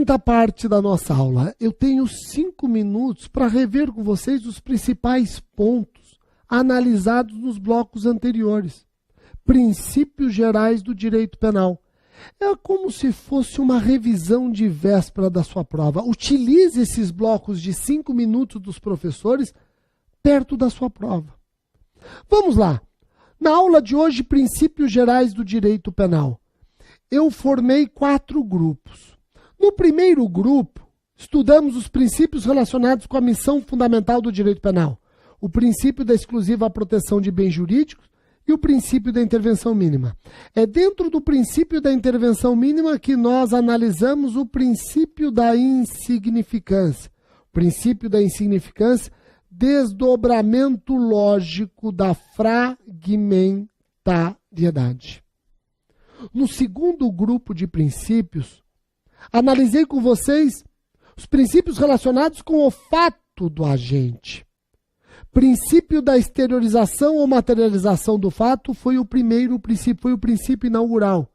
quinta parte da nossa aula. Eu tenho 5 minutos para rever com vocês os principais pontos analisados nos blocos anteriores. Princípios gerais do direito penal. É como se fosse uma revisão de véspera da sua prova. Utilize esses blocos de 5 minutos dos professores perto da sua prova. Vamos lá. Na aula de hoje, princípios gerais do direito penal. Eu formei 4 grupos. No primeiro grupo, estudamos os princípios relacionados com a missão fundamental do direito penal. O princípio da exclusiva proteção de bens jurídicos e o princípio da intervenção mínima. É dentro do princípio da intervenção mínima que nós analisamos o princípio da insignificância. O princípio da insignificância, desdobramento lógico da fragmentariedade. No segundo grupo de princípios, analisei com vocês os princípios relacionados com o fato do agente. Princípio da exteriorização ou materialização do fato foi o primeiro princípio, foi o princípio inaugural.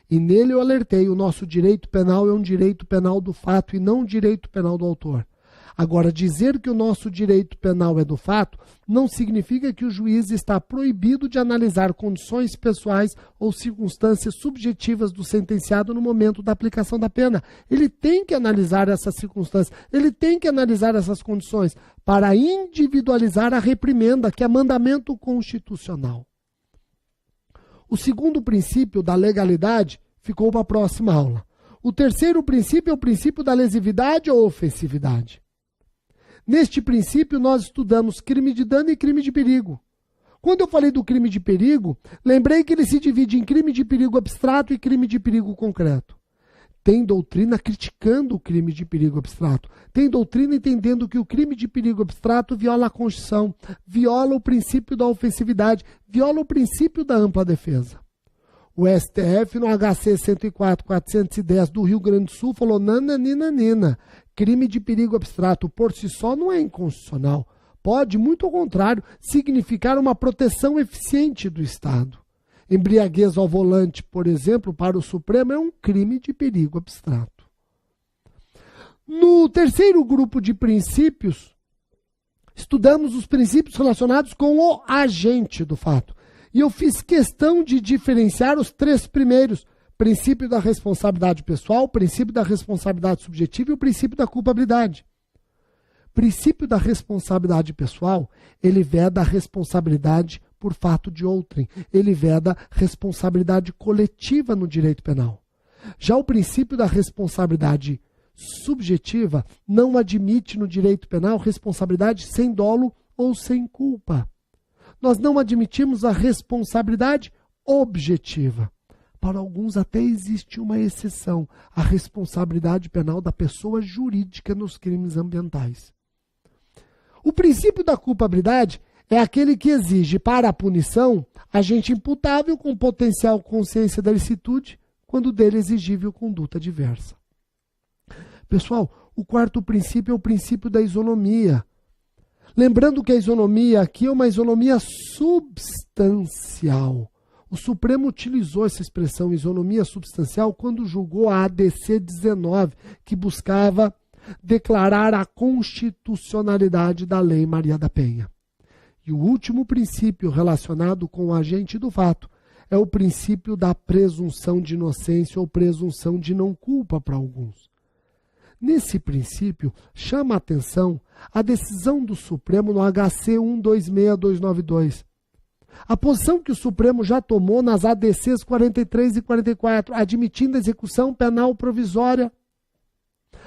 E nele eu alertei, o nosso direito penal é um direito penal do fato e não um direito penal do autor. Agora, dizer que o nosso direito penal é do fato não significa que o juiz está proibido de analisar condições pessoais ou circunstâncias subjetivas do sentenciado no momento da aplicação da pena. Ele tem que analisar essas circunstâncias, ele tem que analisar essas condições para individualizar a reprimenda, que é mandamento constitucional. O segundo princípio da legalidade ficou para a próxima aula. O terceiro princípio é o princípio da lesividade ou ofensividade. Neste princípio, nós estudamos crime de dano e crime de perigo. Quando eu falei do crime de perigo, lembrei que ele se divide em crime de perigo abstrato e crime de perigo concreto. Tem doutrina criticando o crime de perigo abstrato. Tem doutrina entendendo que o crime de perigo abstrato viola a Constituição, viola o princípio da ofensividade, viola o princípio da ampla defesa. O STF, no HC 104.410 do Rio Grande do Sul, falou nananina. Crime de perigo abstrato por si só não é inconstitucional. Pode, muito ao contrário, significar uma proteção eficiente do Estado. Embriaguez ao volante, por exemplo, para o Supremo é um crime de perigo abstrato. No terceiro grupo de princípios, estudamos os princípios relacionados com o agente do fato. E eu fiz questão de diferenciar os 3 primeiros: princípio da responsabilidade pessoal, princípio da responsabilidade subjetiva e o princípio da culpabilidade. Princípio da responsabilidade pessoal, ele veda a responsabilidade por fato de outrem. Ele veda responsabilidade coletiva no direito penal. Já o princípio da responsabilidade subjetiva não admite no direito penal responsabilidade sem dolo ou sem culpa. Nós não admitimos a responsabilidade objetiva. Para alguns até existe uma exceção, a responsabilidade penal da pessoa jurídica nos crimes ambientais. O princípio da culpabilidade é aquele que exige para a punição agente imputável com potencial consciência da licitude, quando dele é exigível conduta diversa. Pessoal, o quarto princípio é o princípio da isonomia. Lembrando que a isonomia aqui é uma isonomia substancial. O Supremo utilizou essa expressão isonomia substancial quando julgou a ADC 19, que buscava declarar a constitucionalidade da Lei Maria da Penha. E o último princípio relacionado com o agente do fato é o princípio da presunção de inocência ou presunção de não culpa para alguns. Nesse princípio, chama a atenção a decisão do Supremo no HC 126292. A posição que o Supremo já tomou nas ADCs 43 e 44, admitindo a execução penal provisória,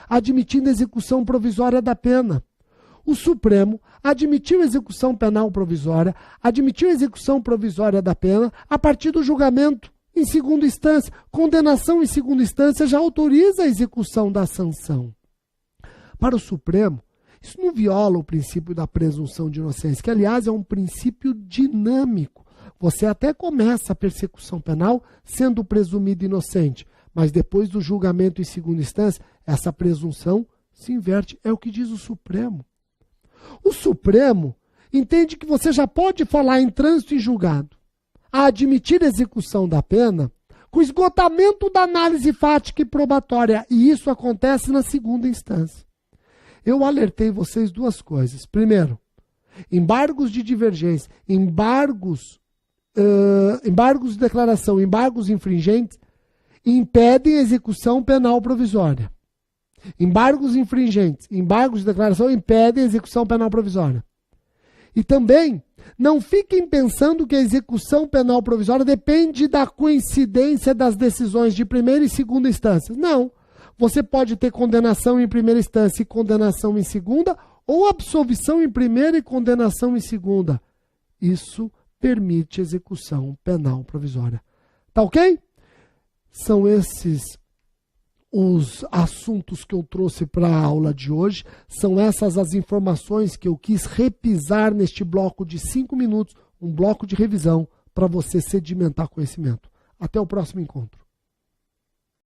admitindo a execução provisória da pena. O Supremo admitiu a execução penal provisória, admitiu a execução provisória da pena a partir do julgamento em segunda instância. Condenação em segunda instância já autoriza a execução da sanção. Para o Supremo, isso não viola o princípio da presunção de inocência, que, aliás, é um princípio dinâmico. Você até começa a persecução penal sendo presumido inocente, mas depois do julgamento em segunda instância, essa presunção se inverte. É o que diz o Supremo. O Supremo entende que você já pode falar em trânsito em julgado a admitir a execução da pena com esgotamento da análise fática e probatória. E isso acontece na segunda instância. Eu alertei vocês duas coisas. Primeiro, embargos de divergência, embargos de declaração, embargos infringentes, impedem a execução penal provisória. Embargos infringentes, embargos de declaração impedem a execução penal provisória. E também, não fiquem pensando que a execução penal provisória depende da coincidência das decisões de primeira e segunda instância. Não. Você pode ter condenação em primeira instância e condenação em segunda, ou absolvição em primeira e condenação em segunda. Isso permite execução penal provisória. Tá ok? São esses os assuntos que eu trouxe para a aula de hoje. São essas as informações que eu quis repisar neste bloco de 5 minutos, um bloco de revisão para você sedimentar conhecimento. Até o próximo encontro.